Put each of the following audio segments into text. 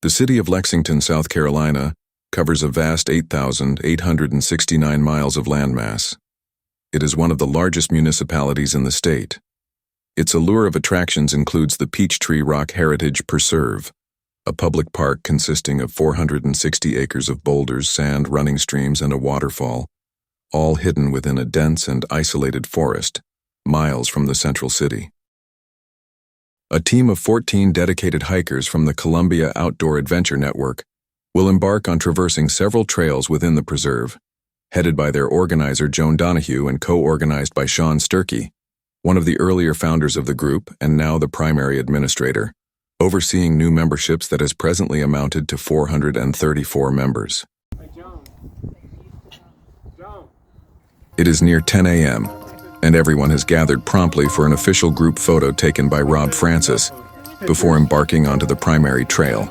The city of Lexington, South Carolina, covers a vast 8,869 miles of landmass. It is one of the largest municipalities in the state. Its allure of attractions includes the Peachtree Rock Heritage Preserve, a public park consisting of 460 acres of boulders, sand, running streams, and a waterfall, all hidden within a dense and isolated forest, miles from the central city. A team of 14 dedicated hikers from the Columbia Outdoor Adventure Network will embark on traversing several trails within the preserve, headed by their organizer Joan Donahue and co-organized by Sean Sturkey, one of the earlier founders of the group and now the primary administrator, overseeing new memberships that has presently amounted to 434 members. It is near 10 a.m., and everyone has gathered promptly for an official group photo taken by Rob Francis before embarking onto the primary trail.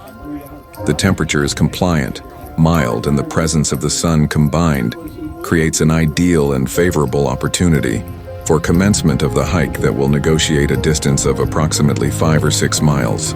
The temperature is compliant, mild, and the presence of the sun combined creates an ideal and favorable opportunity for commencement of the hike that will negotiate a distance of approximately 5 or 6 miles.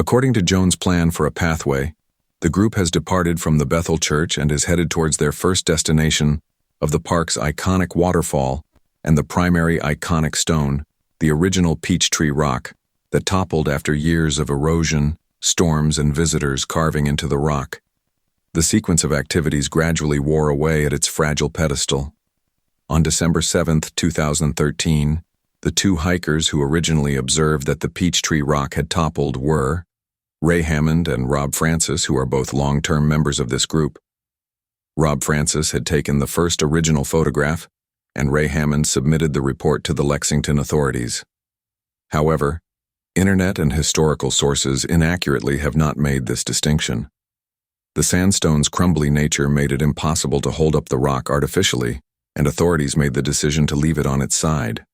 According to Joan's plan for a pathway, the group has departed from the Bethel Church and is headed towards their first destination of the park's iconic waterfall and the primary iconic stone, the original Peachtree Rock, that toppled after years of erosion, storms, and visitors carving into the rock. The sequence of activities gradually wore away at its fragile pedestal. On December 7, 2013, the two hikers who originally observed that the Peachtree Rock had toppled were Ray Hammond and Rob Francis, who are both long-term members of this group. Rob Francis had taken the first original photograph, and Ray Hammond submitted the report to the Lexington authorities. However, internet and historical sources inaccurately have not made this distinction. The sandstone's crumbly nature made it impossible to hold up the rock artificially, and authorities made the decision to leave it on its side.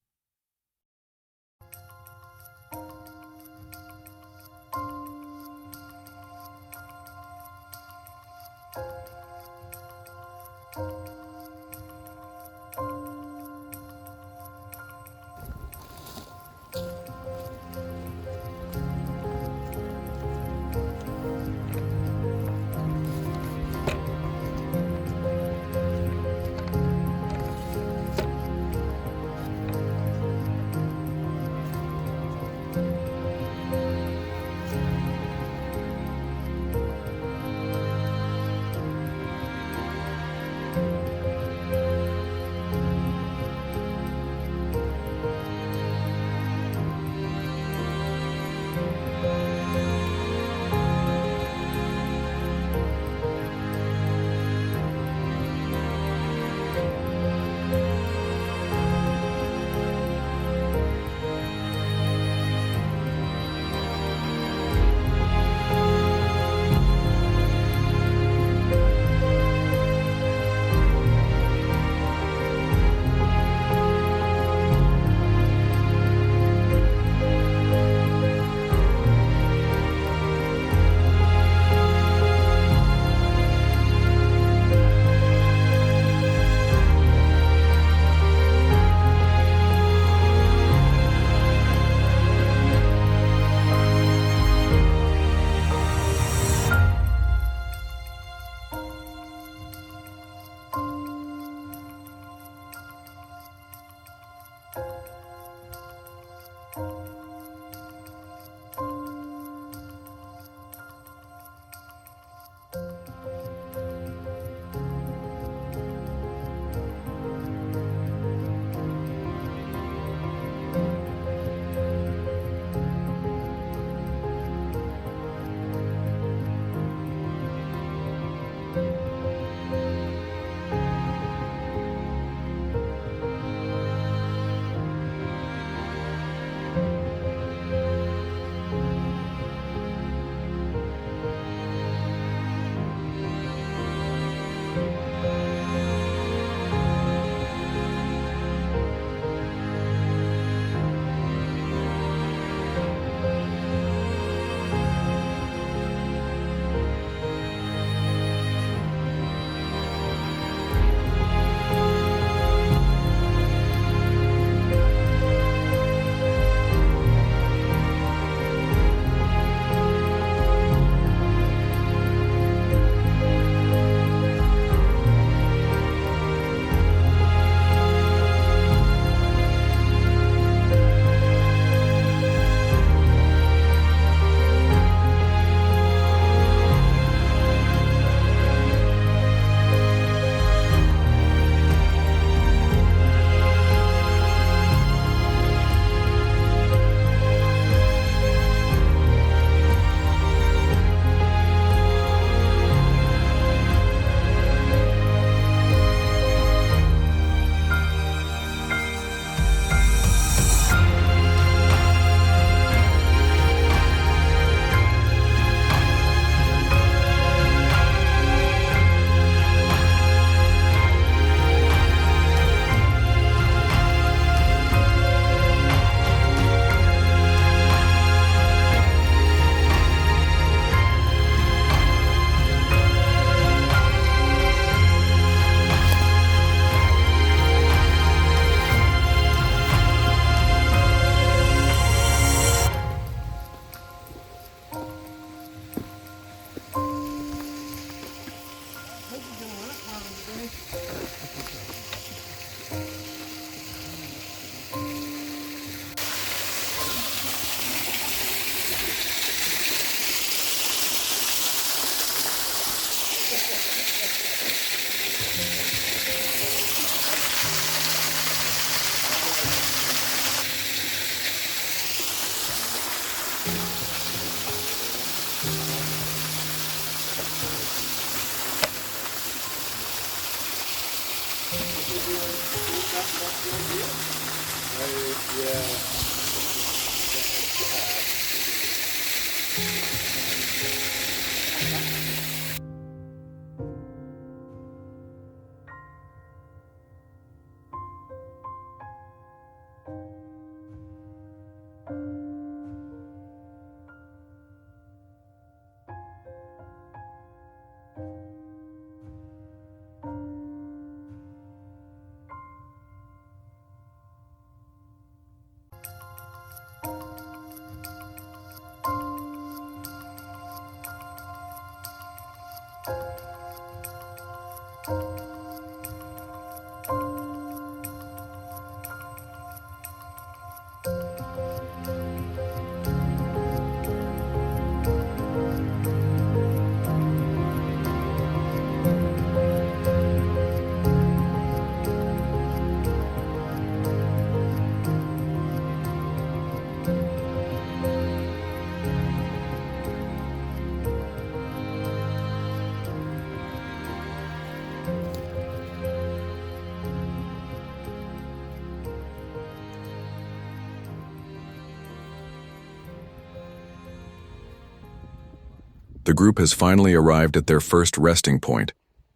The group has finally arrived at their first resting point,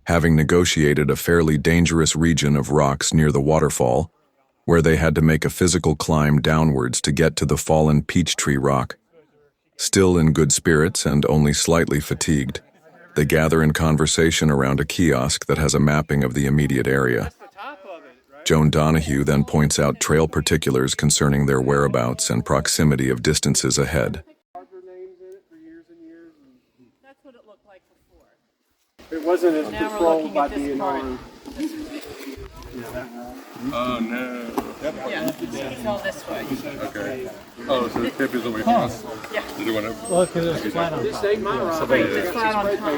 having negotiated a fairly dangerous region of rocks near the waterfall, where they had to make a physical climb downwards to get to the fallen Peachtree Rock. Still in good spirits and only slightly fatigued, they gather in conversation around a kiosk that has a mapping of the immediate area. Joan Donahue then points out trail particulars concerning their whereabouts and proximity of distances ahead. That's what it looked like before. It wasn't as Now controlled by we're looking at DNR. Oh no. Yeah, it's all this way. Okay. Oh, so the tip is away from us. Yeah. They do whatever. Look at this flat on top. This my rock. Right, it's flat on top.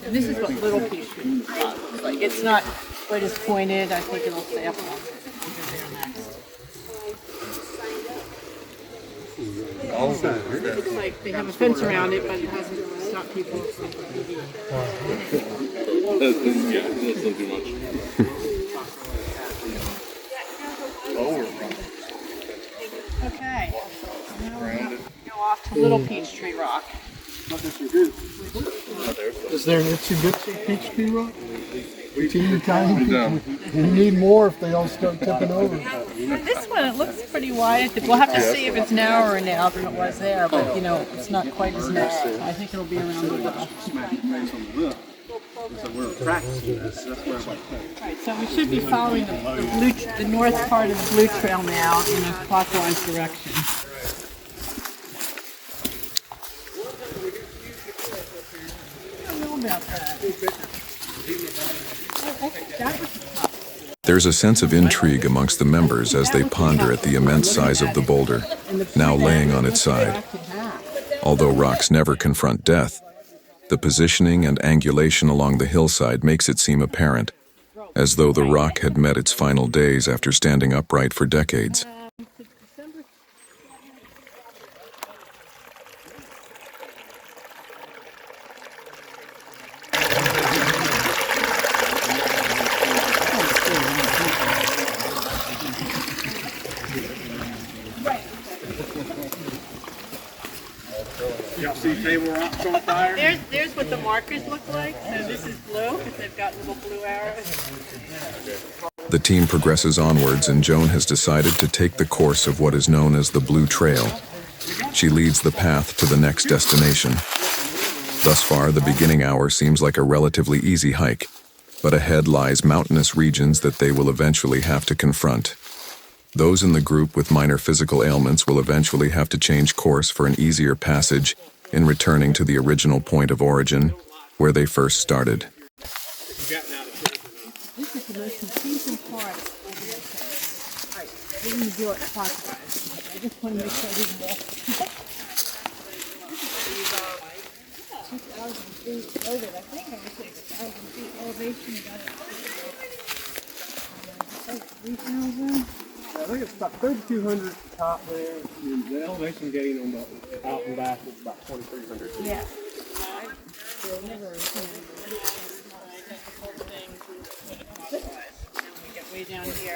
And this is what Little Peachtree looks like. It's not quite as pointed. I think it'll stay up longer. It looks like they have a fence around it, but it hasn't stopped people. Yeah, that's not too much. Okay. Now we're going to go off to Little Peachtree Rock. Is there an itsy bitsy Peachtree Rock? Teeny tiny. You need more if they all start tipping over. This one, it looks pretty wide. We'll have to see if it's narrower now than it was there, but you know, it's not quite as narrow. I think it'll be around the middle. Right, so we should be following the north part of the Blue Trail now in a clockwise direction. I don't know about that. That was There's a sense of intrigue amongst the members as they ponder at the immense size of the boulder, now laying on its side. Although rocks never confront death, the positioning and angulation along the hillside makes it seem apparent, as though the rock had met its final days after standing upright for decades. Y'all see table rocks on fire? There's what the markers look like. So this is blue, because they've got little blue arrows. The team progresses onwards, and Joan has decided to take the course of what is known as the Blue Trail. She leads the path to the next destination. Thus far, the beginning hour seems like a relatively easy hike, but ahead lies mountainous regions that they will eventually have to confront. Those in the group with minor physical ailments will eventually have to change course for an easier passage in returning to the original point of origin, where they first started. This is the most confusing part of this. Alright, we're going to do it clockwise. I just want to make sure I didn't walk. 2,000 feet loaded. I think I was 6,000 feet elevation. Got it. 3,000. I think it's about 3,200 top there. And the elevation gain on the out and back is about 2,300. Yeah.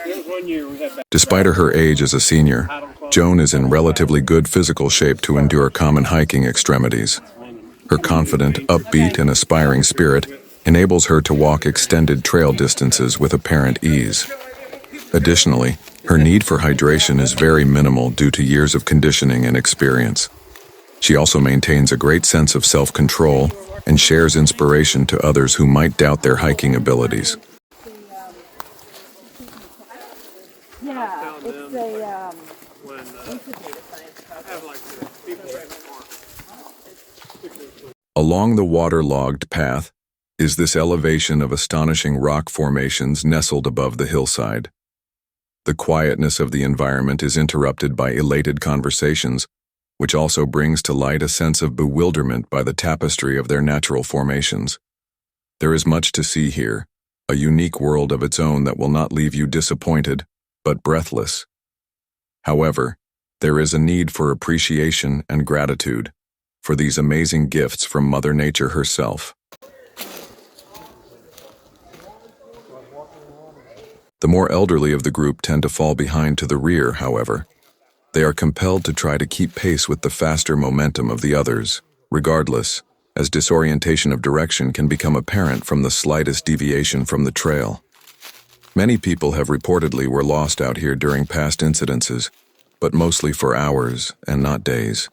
There was 1 year we had that. Despite her age as a senior, Joan is in relatively good physical shape to endure common hiking extremities. Her confident, upbeat, and aspiring spirit enables her to walk extended trail distances with apparent ease. Additionally, her need for hydration is very minimal due to years of conditioning and experience. She also maintains a great sense of self-control and shares inspiration to others who might doubt their hiking abilities. Yeah, it's a, Along the waterlogged path is this elevation of astonishing rock formations nestled above the hillside. The quietness of the environment is interrupted by elated conversations, which also brings to light a sense of bewilderment by the tapestry of their natural formations. There is much to see here, a unique world of its own that will not leave you disappointed, but breathless. However, there is a need for appreciation and gratitude for these amazing gifts from Mother Nature herself. The more elderly of the group tend to fall behind to the rear, however. They are compelled to try to keep pace with the faster momentum of the others, regardless, as disorientation of direction can become apparent from the slightest deviation from the trail. Many people have reportedly were lost out here during past incidences, but mostly for hours and not days.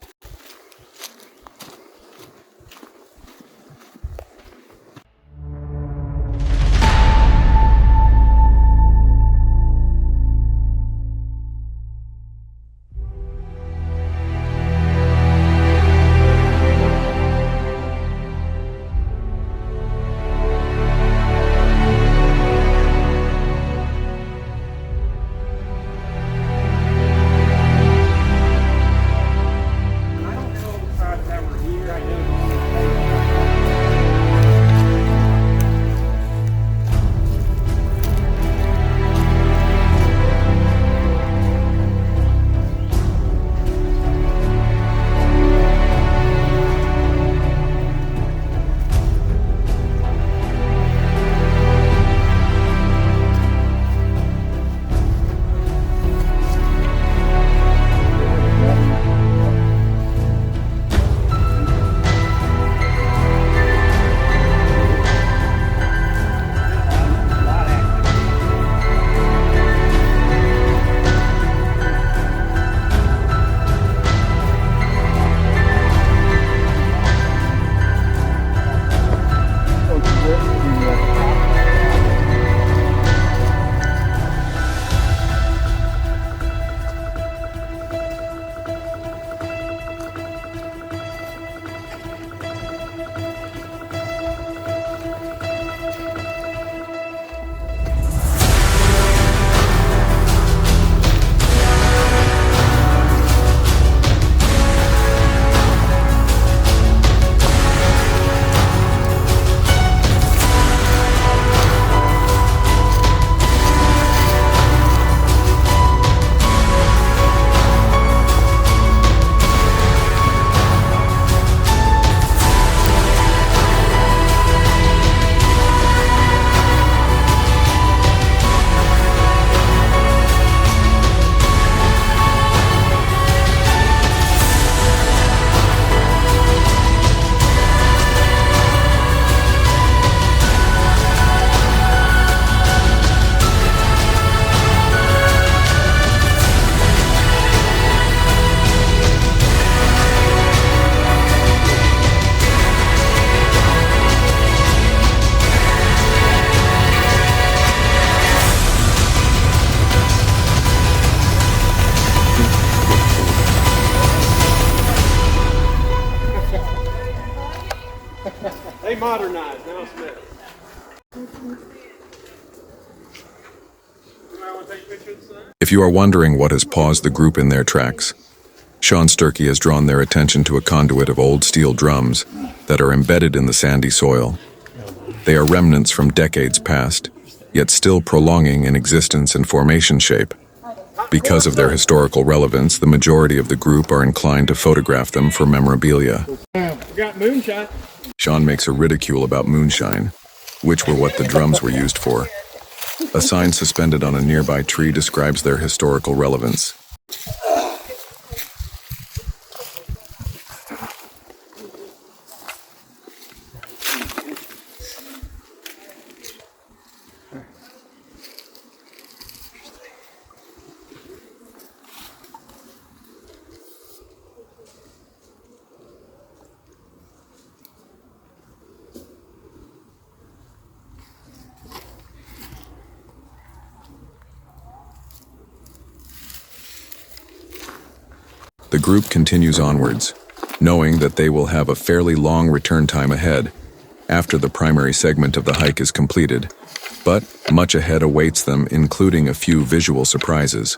They modernized, now it's mixed. If you are wondering what has paused the group in their tracks, Sean Sturkey has drawn their attention to a conduit of old steel drums that are embedded in the sandy soil. They are remnants from decades past, yet still prolonging in existence and formation shape. Because of their historical relevance, the majority of the group are inclined to photograph them for memorabilia. We got moonshine. Sean makes a ridicule about moonshine, which were what the drums were used for. A sign suspended on a nearby tree describes their historical relevance. The group continues onwards, knowing that they will have a fairly long return time ahead after the primary segment of the hike is completed, but much ahead awaits them, including a few visual surprises.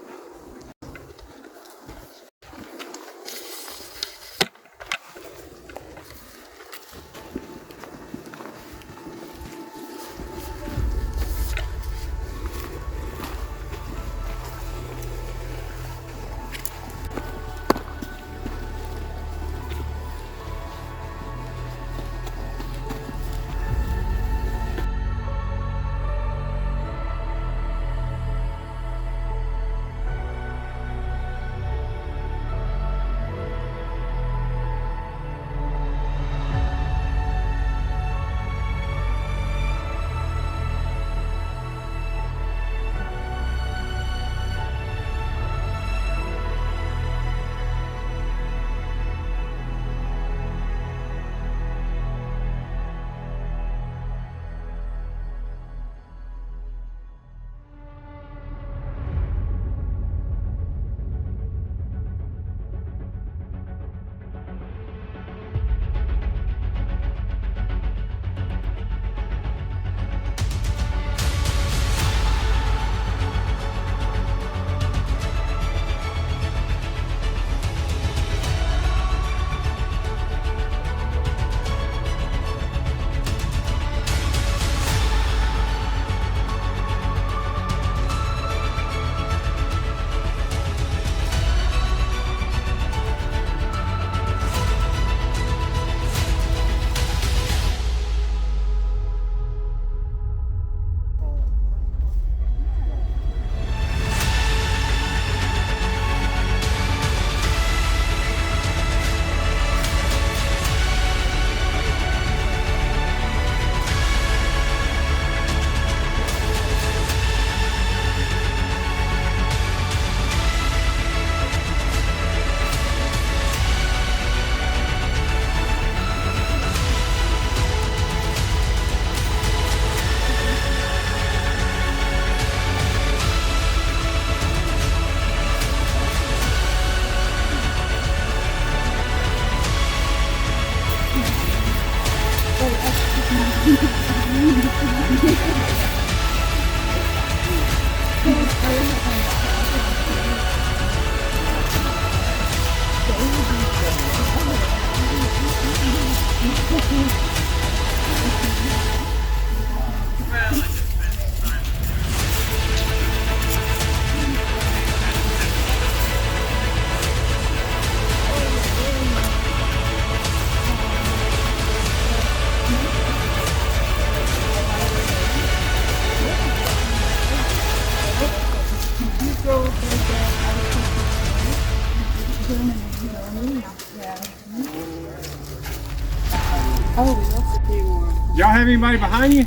Y'all have anybody behind you?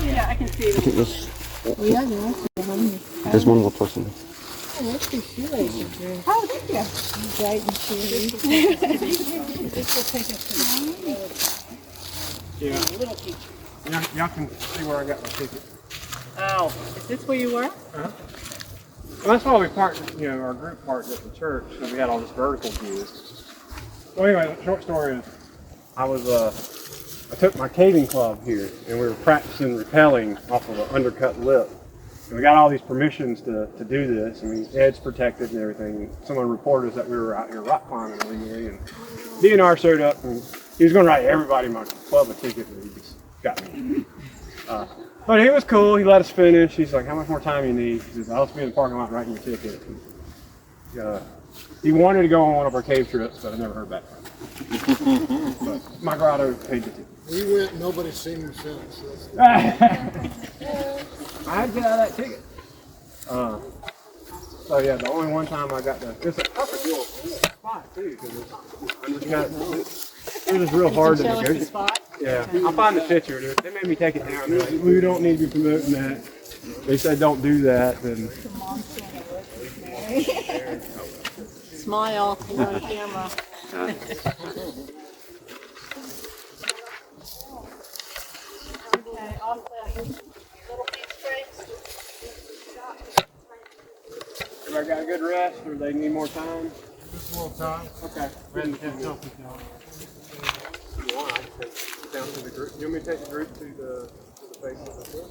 Yeah, I can see them. There's one more person. Oh, thank you. Bright and cheery. Yeah. Y'all can see where I got my ticket. Oh, is this where you were? Well, that's why we parked, our group parked at the church, so we had all this vertical view. Well, anyway, the short story is, I took my caving club here, and we were practicing rappelling off of an undercut lip. And we got all these permissions to do this. I mean, Ed's protected and everything. Someone reported us that we were out here rock climbing illegally, and DNR showed up, and he was going to write everybody in my club a ticket, and he just got me. But he was cool. He let us finish. He's like, "How much more time you need?" He says, "I'll just be in the parking lot writing your ticket." He wanted to go on one of our cave trips, but I never heard back from him. But my grotto paid the ticket. We went, nobody's seen him since. I'd get out of that ticket. So yeah, the only one time I got to, it's a perfect little spot too, because it was real hard to Show us the negotiate. spot. Yeah, I'll find the picture. They made me take it down. They're like, "We don't need to be promoting that." They said, "Don't do that." Then Smile, you're on camera. Okay, off the little Peachtree. everybody got a good rest, or they need more time? Just a little time. Okay. You want, I can take down to the group. You want me to take the group to the face of the hill?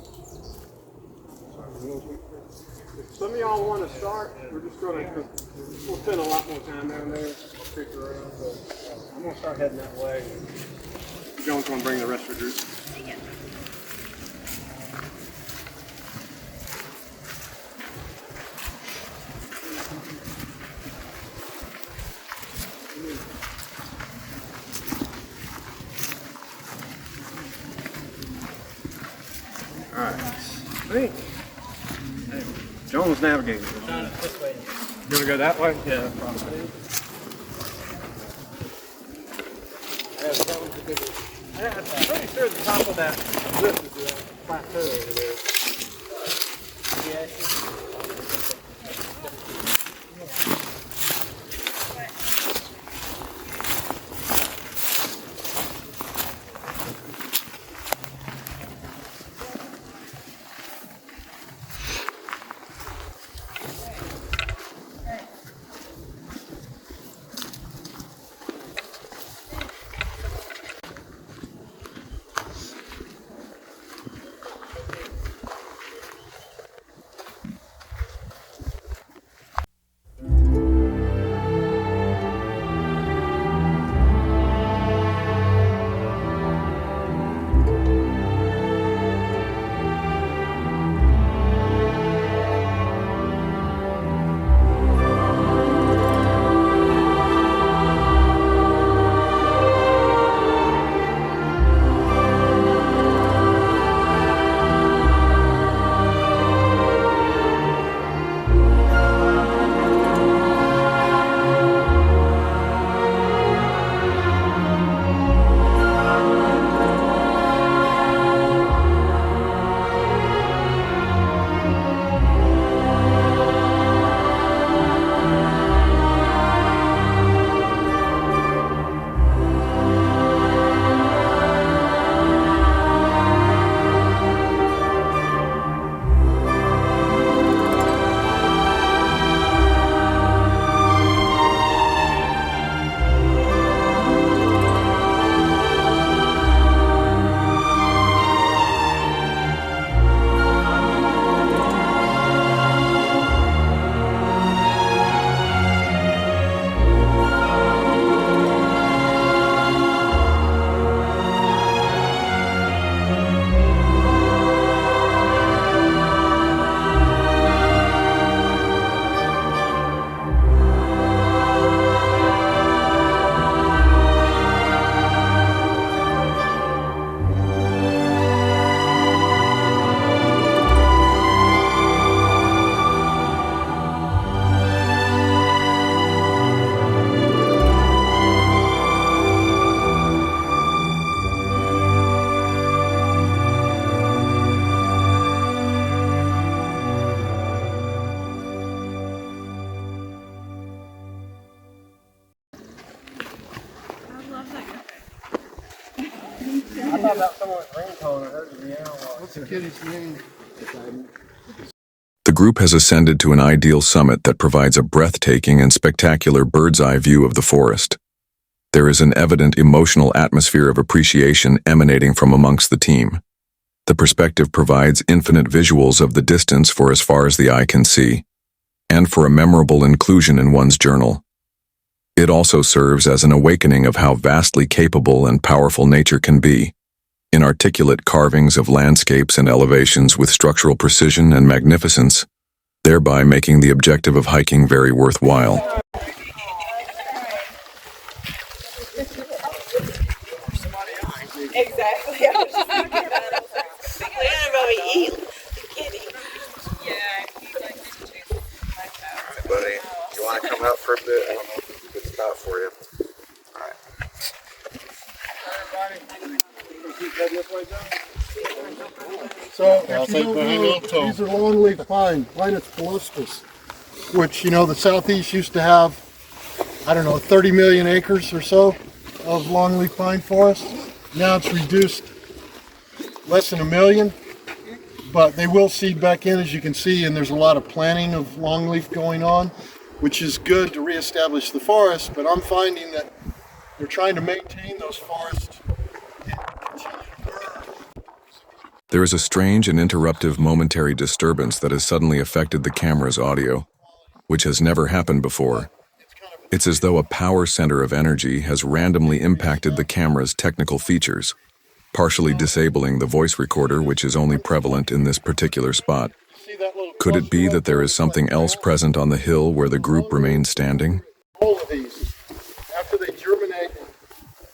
If some of y'all want to start, we're just going to, we'll spend a lot more time down there. I'll creep around, but I'm going to start heading that way. Jones going to bring the rest of the group. Alright, I think Jones navigating. This way. You want to go that way? Yeah, probably. I'm pretty sure the top of that lift is a plateau over there. I thought that was someone with ringtone. I heard the meow. What's the kitty's name? The group has ascended to an ideal summit that provides a breathtaking and spectacular bird's-eye view of the forest. There is an evident emotional atmosphere of appreciation emanating from amongst the team. The perspective provides infinite visuals of the distance for as far as the eye can see, and for a memorable inclusion in one's journal. It also serves as an awakening of how vastly capable and powerful nature can be, in articulate carvings of landscapes and elevations with structural precision and magnificence, thereby making the objective of hiking very worthwhile. Exactly. I was just thinking about it. Yeah, Robbie, you kidding. Yeah, he likes to chase my toes. Buddy, you want to come out for a bit? I don't know if it's a good spot for you. So, if you don't know, these are longleaf pine, Pinus palustris, which, you know, the southeast used to have, I don't know, 30 million acres or so of longleaf pine forest. Now it's reduced less than 1 million, but they will seed back in, as you can see, and there's a lot of planting of longleaf going on, which is good to reestablish the forest, but I'm finding that they're trying to maintain those forests and continue to burn. There is a strange and interruptive momentary disturbance that has suddenly affected the camera's audio, which has never happened before. It's as though a power center of energy has randomly impacted the camera's technical features, partially disabling the voice recorder, which is only prevalent in this particular spot. Could it be that there is something else present on the hill where the group remains standing? All of these, after they germinate,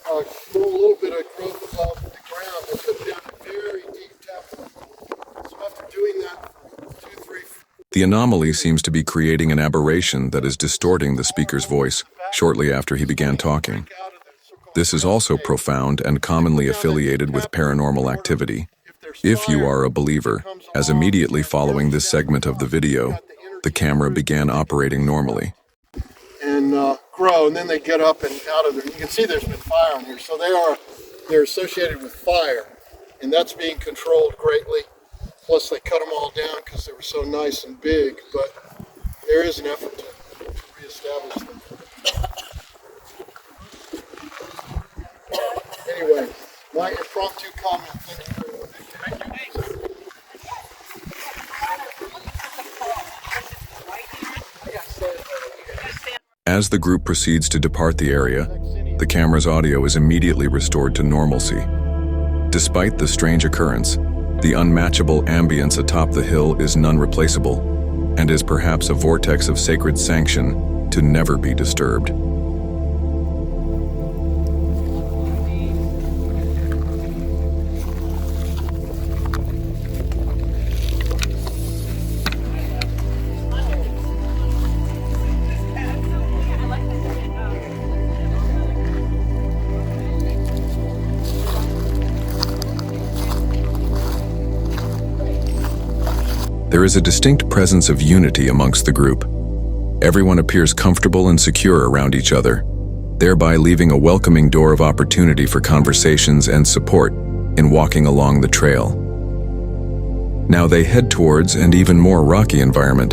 grow a little bit of growth above the ground, they put down a very deep depth. So after doing that, 2, 3, 4. The anomaly seems to be creating an aberration that is distorting the speaker's voice shortly after he began talking. This is also profound and commonly affiliated with paranormal activity. If you are a believer, as immediately following this segment of the video, the camera began operating normally. And grow, and then they get up and out of there. You can see there's been fire on here, so they're associated with fire, and that's being controlled greatly. Plus, they cut them all down because they were so nice and big, but there is an effort to reestablish them. Anyway, my impromptu comment. As the group proceeds to depart the area, the camera's audio is immediately restored to normalcy. Despite the strange occurrence, the unmatchable ambience atop the hill is none replaceable, and is perhaps a vortex of sacred sanction to never be disturbed. There is a distinct presence of unity amongst the group. Everyone appears comfortable and secure around each other, thereby leaving a welcoming door of opportunity for conversations and support in walking along the trail. Now they head towards an even more rocky environment,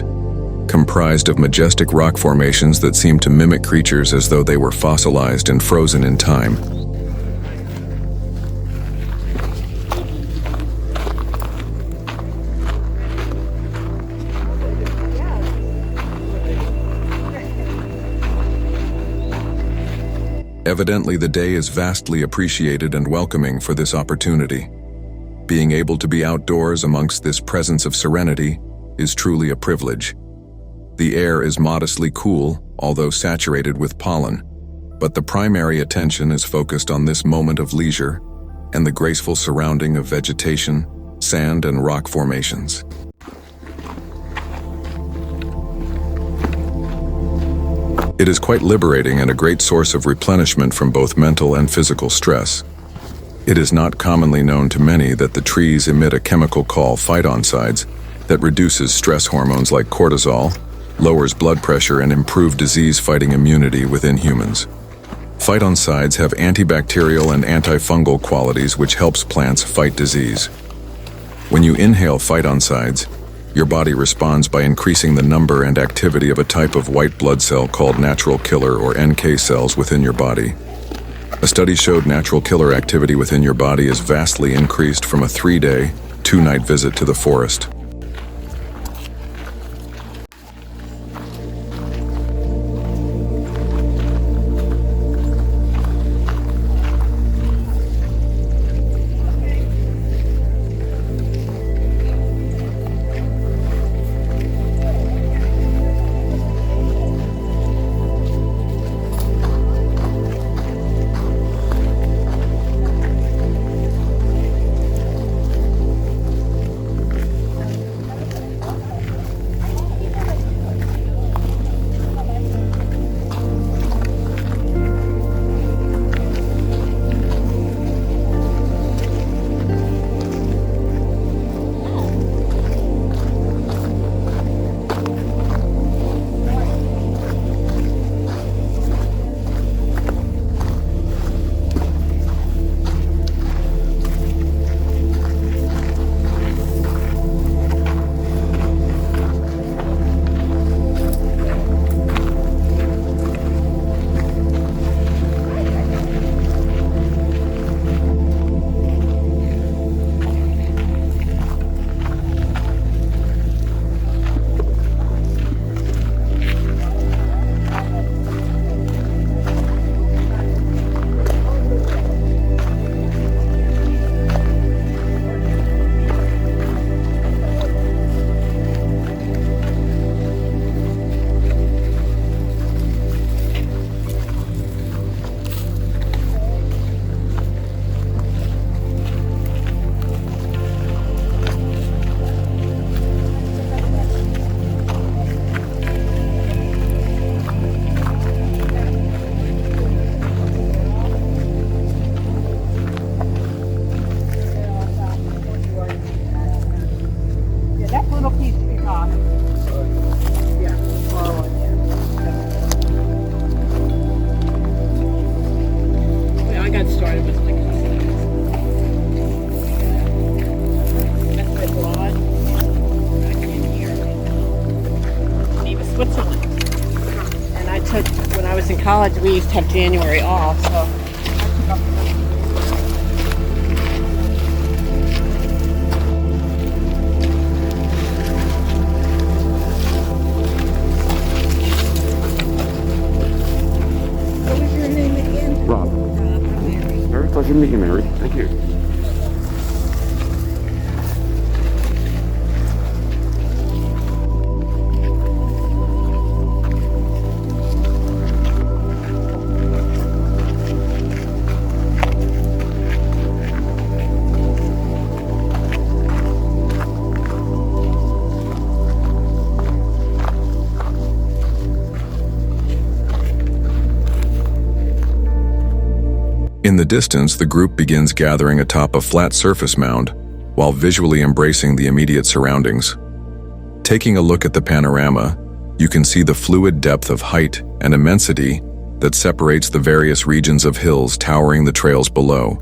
comprised of majestic rock formations that seem to mimic creatures as though they were fossilized and frozen in time. Evidently, the day is vastly appreciated and welcoming for this opportunity. Being able to be outdoors amongst this presence of serenity is truly a privilege. The air is modestly cool, although saturated with pollen, but the primary attention is focused on this moment of leisure and the graceful surrounding of vegetation, sand, and rock formations. It is quite liberating and a great source of replenishment from both mental and physical stress. It is not commonly known to many that the trees emit a chemical called phytoncides that reduces stress hormones like cortisol, lowers blood pressure, and improves disease-fighting immunity within humans. Phytoncides have antibacterial and antifungal qualities which helps plants fight disease. When you inhale phytoncides, your body responds by increasing the number and activity of a type of white blood cell called natural killer or NK cells within your body. A study showed natural killer activity within your body is vastly increased from a 3-day 2-night visit to the forest. That little Peachtree Rock. Yeah, the far one, yeah. I got started with like method blonde back in here. Geneva, Switzerland. And I took, when I was in college, we used to have January off, so I took off the Rob. Very pleasure to meet you, Mary. Thank you. In the distance, the group begins gathering atop a flat surface mound while visually embracing the immediate surroundings. Taking a look at the panorama, you can see the fluid depth of height and immensity that separates the various regions of hills towering the trails below.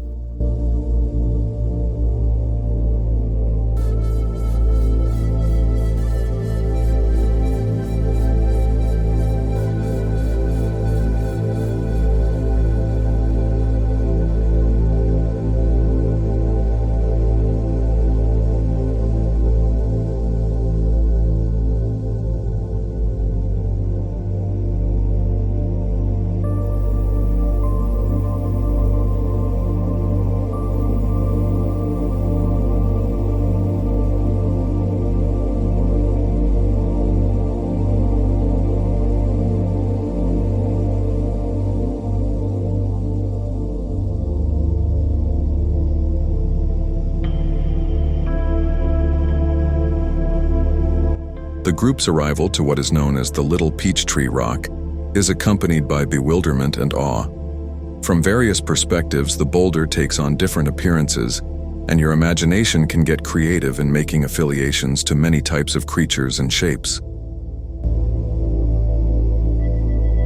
The group's arrival to what is known as the Little Peachtree Rock is accompanied by bewilderment and awe. From various perspectives, the boulder takes on different appearances, and your imagination can get creative in making affiliations to many types of creatures and shapes.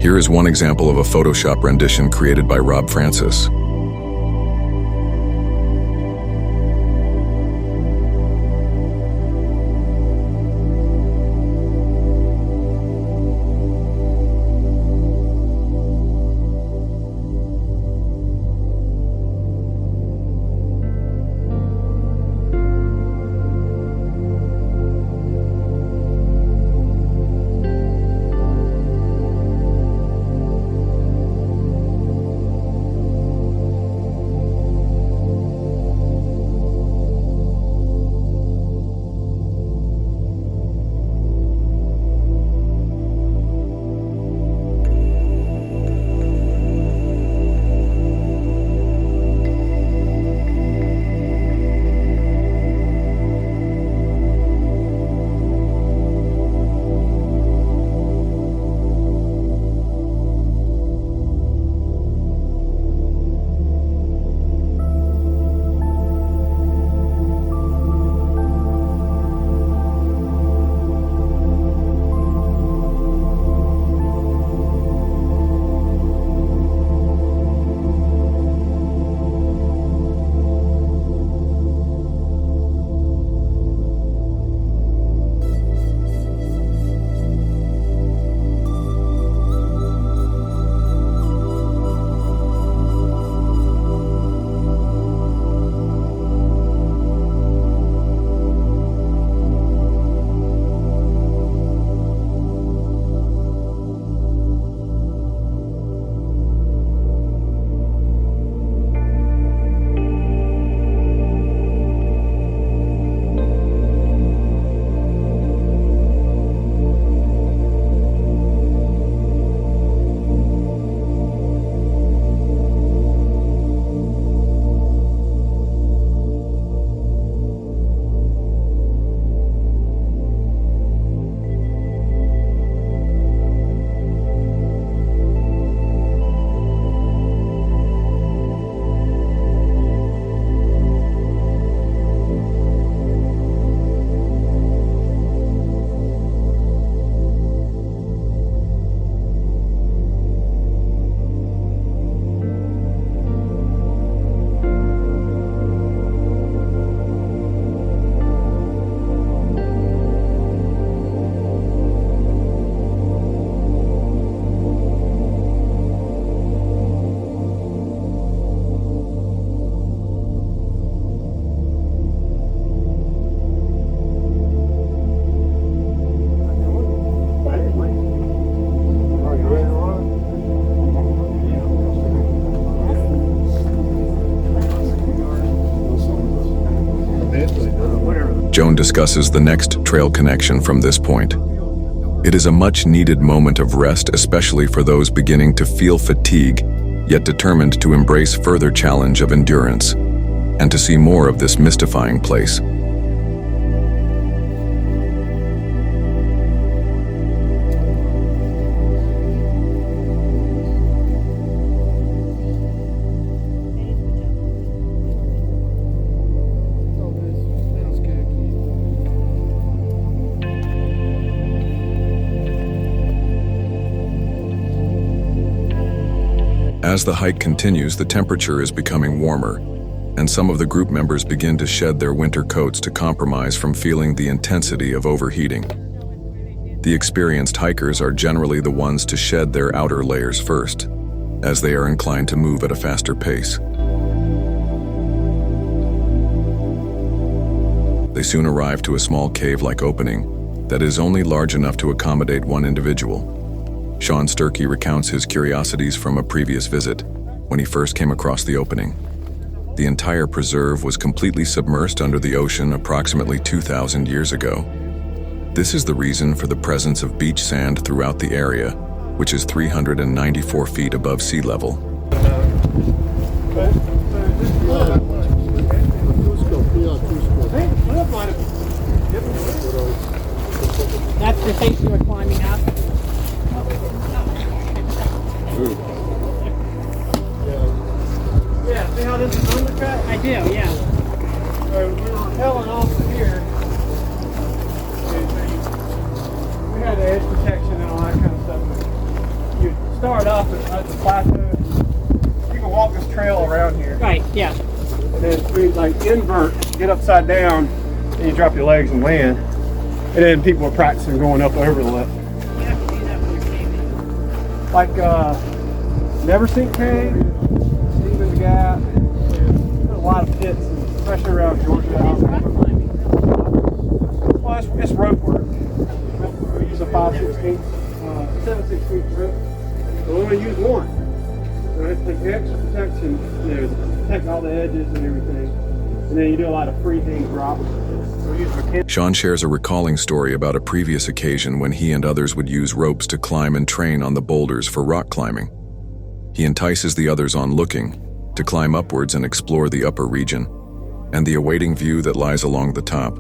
Here is one example of a Photoshop rendition created by Rob Francis. Joan discusses the next trail connection from this point. It is a much-needed moment of rest, especially for those beginning to feel fatigue, yet determined to embrace further challenge of endurance, and to see more of this mystifying place. As the hike continues, the temperature is becoming warmer, and some of the group members begin to shed their winter coats to compromise from feeling the intensity of overheating. The experienced hikers are generally the ones to shed their outer layers first, as they are inclined to move at a faster pace. They soon arrive to a small cave-like opening that is only large enough to accommodate one individual. Sean Sturkey recounts his curiosities from a previous visit when he first came across the opening. The entire preserve was completely submersed under the ocean approximately 2,000 years ago. This is the reason for the presence of beach sand throughout the area, which is 394 feet above sea level. That's the face you were climbing up? Yeah, see how this is undercut? I do, yeah. So we were rappelling off of here. We had the edge protection and all that kind of stuff. But you start off at the plateau. You can walk this trail around here. Right, yeah. And then we like invert, get upside down, and you drop your legs and land. And then people are practicing going up over the lip. You have to do that when you're caving. Like Never Sink Cave, Stephen's Gap. There's a lot of pits, especially around Georgia. Rock climbing. Well, it's rope work. We use a 5/16, 7/16 rope. We only use one. So it's the extra protection, to protect all the edges and everything. And then you do a lot of freehand drops. So we use mechanical. Sean shares a recalling story about a previous occasion when he and others would use ropes to climb and train on the boulders for rock climbing. He entices the others on looking, to climb upwards and explore the upper region, and the awaiting view that lies along the top,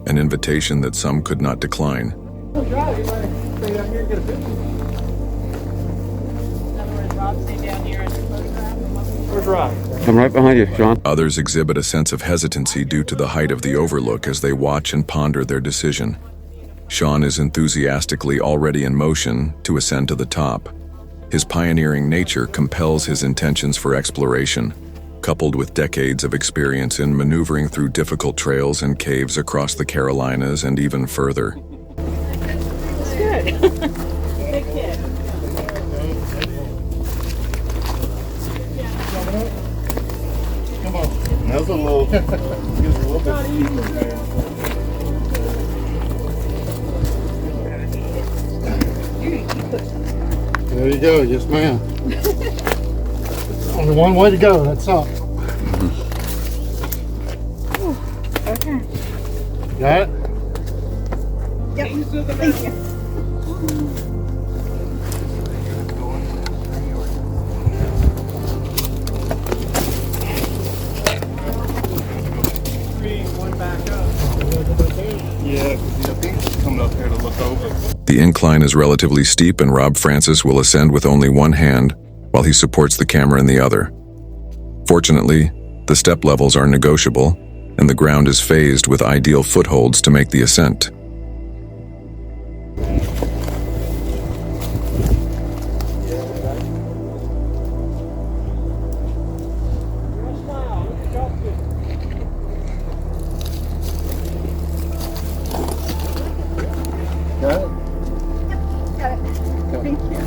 an invitation that some could not decline. Stay down here and get a picture. In other words, Rob, stay down here and photograph. Where's Rob? I'm right behind you, Sean. Others exhibit a sense of hesitancy due to the height of the overlook as they watch and ponder their decision. Sean is enthusiastically already in motion to ascend to the top. His pioneering nature compels his intentions for exploration, coupled with decades of experience in maneuvering through difficult trails and caves across the Carolinas and even further. It's good. Big kid. Come on. That's a little, gives a little bit. There you go, yes ma'am. Only one way to go, that's up. Okay. Got it? Yep. Thank you. Yeah, because I think she's coming up here to look over. The incline is relatively steep, and Rob Francis will ascend with only one hand while he supports the camera in the other. Fortunately, the step levels are negotiable, and the ground is phased with ideal footholds to make the ascent. Got it? Got it. Thank you.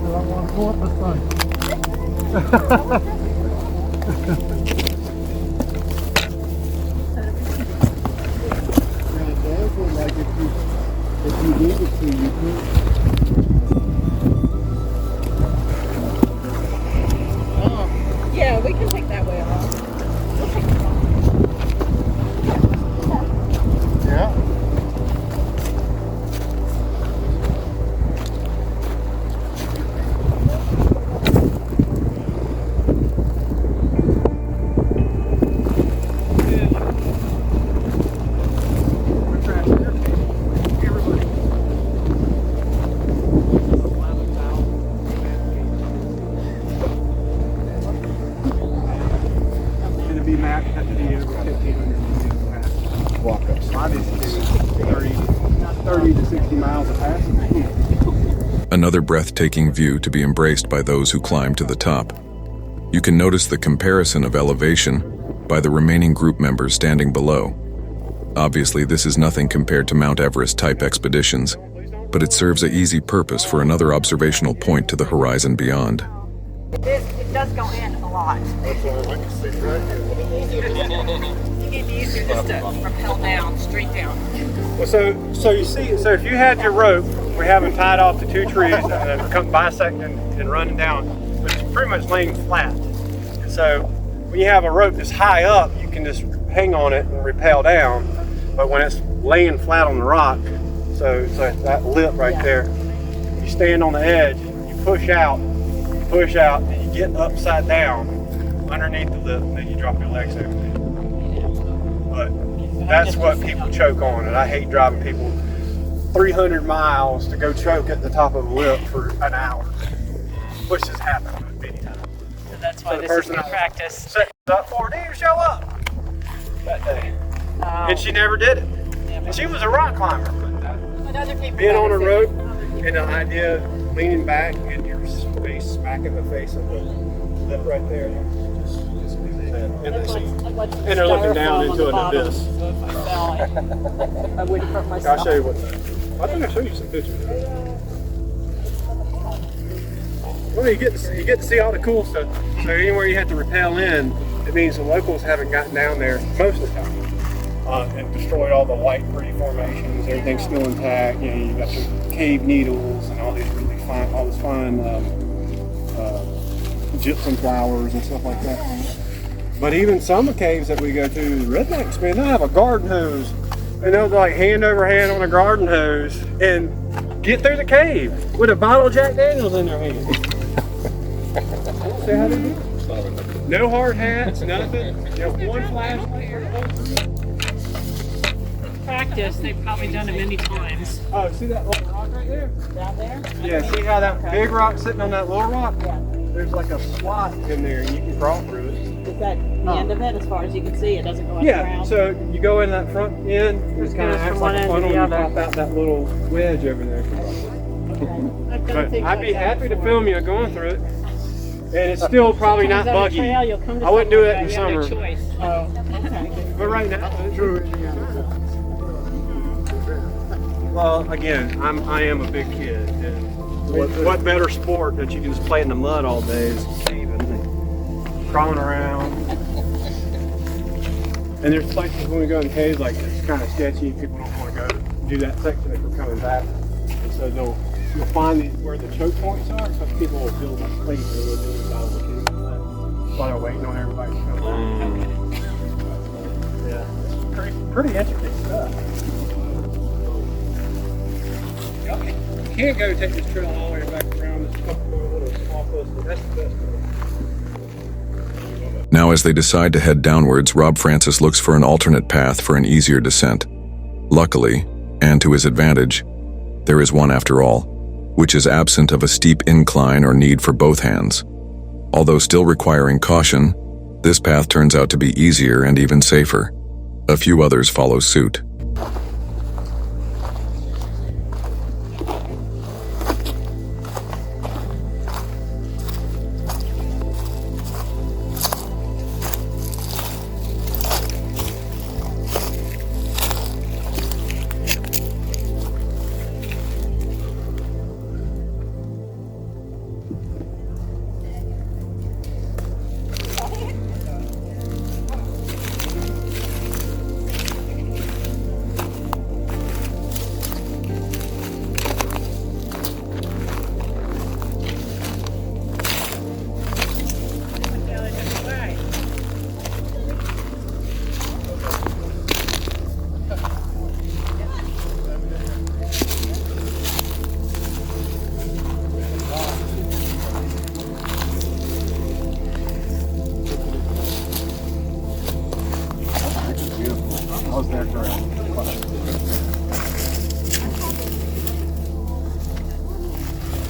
I want to pull up this thing. Like if you needed to, you could. Yeah, we can take that way off. have to be over 1,500 pass. Walk-ups. Obviously, 30 to 60 miles a pass. Another breathtaking view to be embraced by those who climb to the top. You can notice the comparison of elevation by the remaining group members standing below. Obviously, this is nothing compared to Mount Everest-type expeditions, but it serves an easy purpose for another observational point to the horizon beyond. It does go in a lot. That's all I can see right here. You get easier just to rappel down, straight down. Well, so you see, so if you had your rope, we have them tied off to 2 trees and come bisecting and running down, but it's pretty much laying flat. And so when you have a rope that's high up, you can just hang on it and rappel down. But when it's laying flat on the rock, so that lip right there, you stand on the edge, you push out, and you get upside down underneath the lip, and then you drop your legs over it. But that's what people choke on, and I hate driving people 300 miles to go choke at the top of a lip for an hour, which has happened many times. So that's why So the this is person good I practice. set up for didn't show up that day, and she never did it. And she was a rock climber. But other people Being on a gotta rope and the idea of leaning back and your face smacking the face of the lip right there. And they're looking down into an abyss. So if I fell, I wouldn't hurt myself. I'll show you what. I think I'll show you some pictures. Well, you get to see all the cool stuff. So anywhere you have to rappel in, it means the locals haven't gotten down there most of the time and destroyed all the white pretty formations. Everything's still intact. You know, you got the cave needles and all these really fine, gypsum flowers and stuff like that. But even some of the caves that we go to, the rednecks, man, they'll have a garden hose and they'll like hand over hand on a garden hose and get through the cave with a bottle of Jack Daniels in their hand. See how they do it? No hard hats, nothing. Just one flashlight for the whole group. Practice, they've probably done it many times. Oh, see that little rock right there? Down there? Yeah, see how that big rock sitting on that little rock? Yeah. There's like a slot in there and you can crawl through it. Is that the end of it as far as you can see? It doesn't go Yeah, underground? so you go in that front end, it's kind of goes acts from one like a end to funnel the and you other. pop out that little wedge over there. I've done But things I'd like be that happy to before. film you going through it. And it's still probably not Sometimes on a buggy. trail, you'll come to I wouldn't do it something in like that, summer. you have no choice. Oh, okay. But right now, well, again, I am a big kid, and what better sport that you can just play in the mud all day is caving and crawling around. And there's places when we go in caves like it's kind of sketchy. People don't want to go do that section if we're coming back, and so you'll find where the choke points are. So people will build a plate or they'll do it out of the cave while they're waiting on everybody to come back. Yeah, it's pretty intricate stuff. You can't go take this trail all the way back around this couple more little small cliffs, but that's the best part. Now as they decide to head downwards, Rob Francis looks for an alternate path for an easier descent. Luckily, and to his advantage, there is one after all, which is absent of a steep incline or need for both hands. Although still requiring caution, this path turns out to be easier and even safer. A few others follow suit.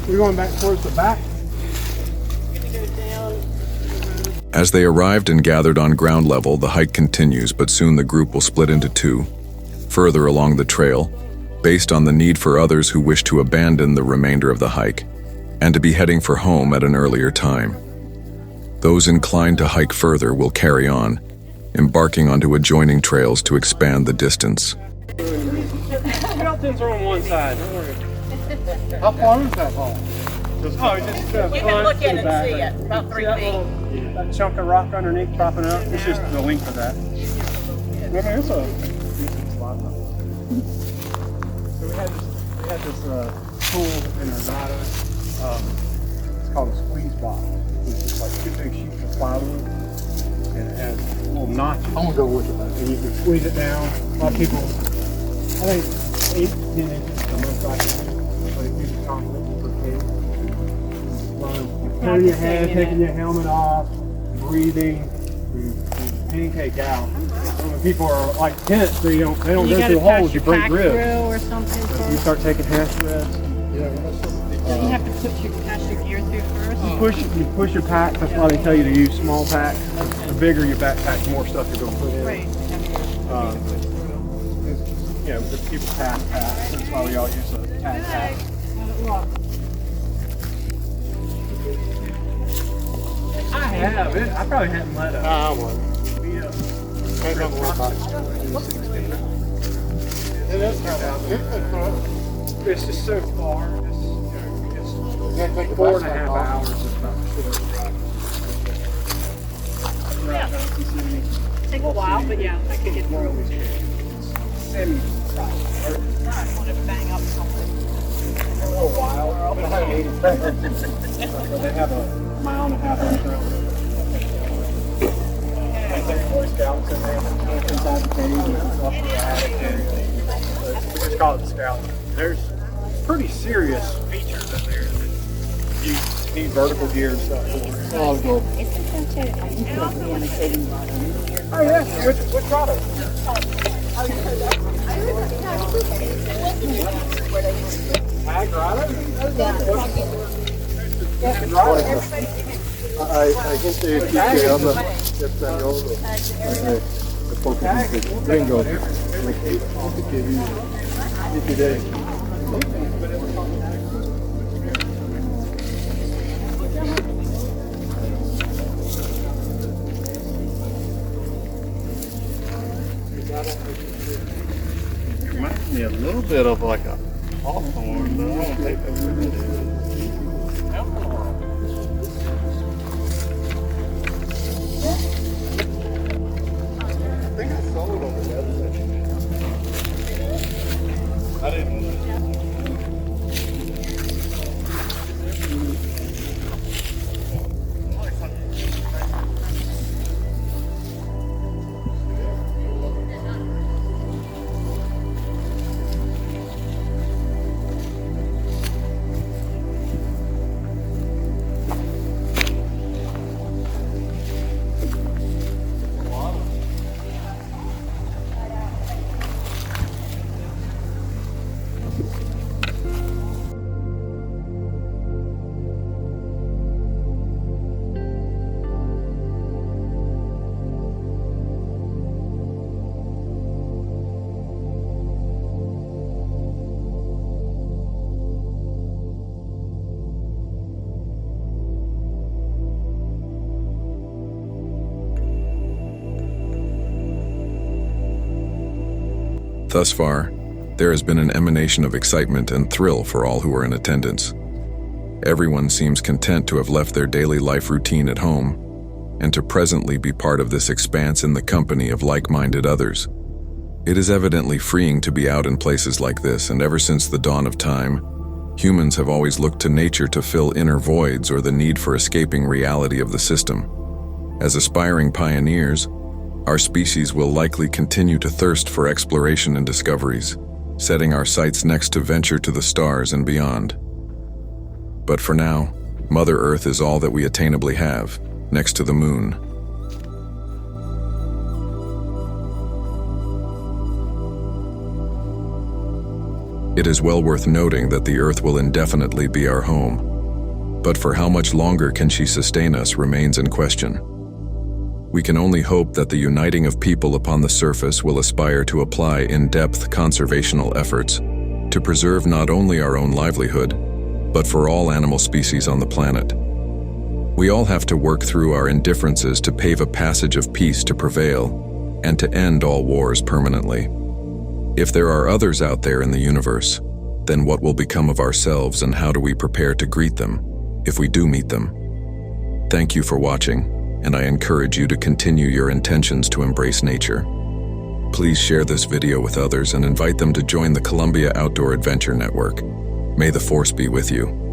We're going back towards the back. As they arrived and gathered on ground level, the hike continues, but soon the group will split into two, further along the trail, based on the need for others who wish to abandon the remainder of the hike and to be heading for home at an earlier time. Those inclined to hike further will carry on, embarking onto adjoining trails to expand the distance. Skeletons are on one side, don't worry. How far is that hole? Just You can look in and see it, about 3 feet. That chunk of rock underneath propping up, it's just the length of that. I mean, it's a decent spot. So we had this tool in Nevada. It's called a squeeze box. It's just like 2 big sheets of plywood, and it has little notches. I'm gonna go with it. And you can squeeze it down. A lot of people, I think 8-10 inches is the most I can do. But if you just confident for kids. Turning your head, taking your helmet off, breathing, and pancake out. When people are like tense, they don't go through holes, you break ribs. Or something You first. start taking half rests. So you have to pass your gear through first. You push your pack. That's why they tell you to use small packs. The bigger your backpack, the more stuff you're going to put in. Right. You know, the people pass packs. That's why we all use a tag pack. I have it. I probably hadn't let up. I won't. It is kind of. It's just so far. It's 4.5 hours. Is about Take a while, but yeah, I could get through. I want to bang up something. A little while. They have a mile and a half on trail. There's Boy Scouts in there inside the cave and up in the attic area. We just call it the Scout. There's pretty serious features in there that you need vertical gear and stuff for. I'll go. Oh yeah, which product? Tag rider? I think they teach other español. Gringo. Reminds me a little bit of like a hawthorn, but I don't think that's what it is. I think I saw it on the website. I didn't. Thus far, there has been an emanation of excitement and thrill for all who are in attendance. Everyone seems content to have left their daily life routine at home and to presently be part of this expanse in the company of like-minded others. It is evidently freeing to be out in places like this, and ever since the dawn of time, humans have always looked to nature to fill inner voids or the need for escaping reality of the system. As aspiring pioneers, our species will likely continue to thirst for exploration and discoveries, setting our sights next to venture to the stars and beyond. But for now, Mother Earth is all that we attainably have, next to the moon. It is well worth noting that the Earth will indefinitely be our home. But for how much longer can she sustain us remains in question. We can only hope that the uniting of people upon the surface will aspire to apply in-depth conservational efforts to preserve not only our own livelihood, but for all animal species on the planet. We all have to work through our indifferences to pave a passage of peace to prevail and to end all wars permanently. If there are others out there in the universe, then what will become of ourselves, and how do we prepare to greet them if we do meet them? Thank you for watching, and I encourage you to continue your intentions to embrace nature. Please share this video with others and invite them to join the Columbia Outdoor Adventure Network. May the Force be with you.